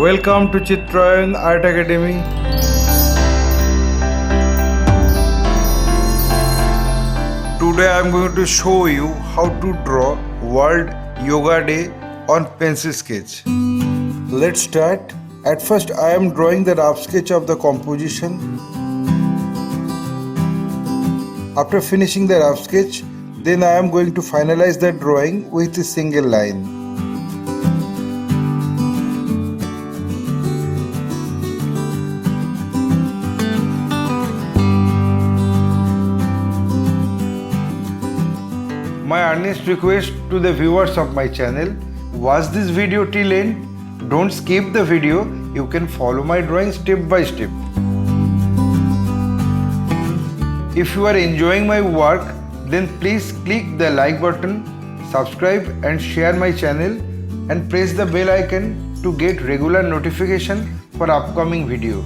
Welcome to Chitrayan Art Academy. Today I am going to show you how to draw World Yoga Day on pencil sketch. Let's start. At first I am drawing the rough sketch of the composition. After finishing the rough sketch, then I am going to finalize the drawing with a single line. My earnest request to the viewers of my channel, watch this video till end. Don't skip the video. You can follow my drawing step by step. If you are enjoying my work, then please click the like button, subscribe and share my channel and press the bell icon to get regular notification for upcoming video.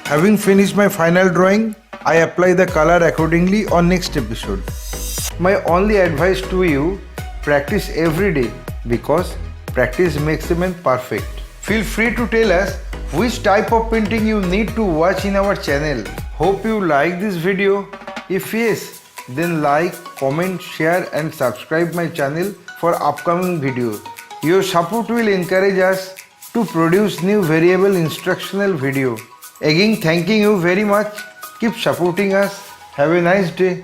Having finished my final drawing, I apply the color accordingly on next episode. My only advice to you, practice every day because practice makes a man perfect. Feel free to tell us which type of painting you need to watch in our channel. Hope you like this video. If yes, then like, comment, share and subscribe my channel for upcoming videos. Your support will encourage us to produce new variable instructional video. Again, thanking you very much. Keep supporting us. Have a nice day.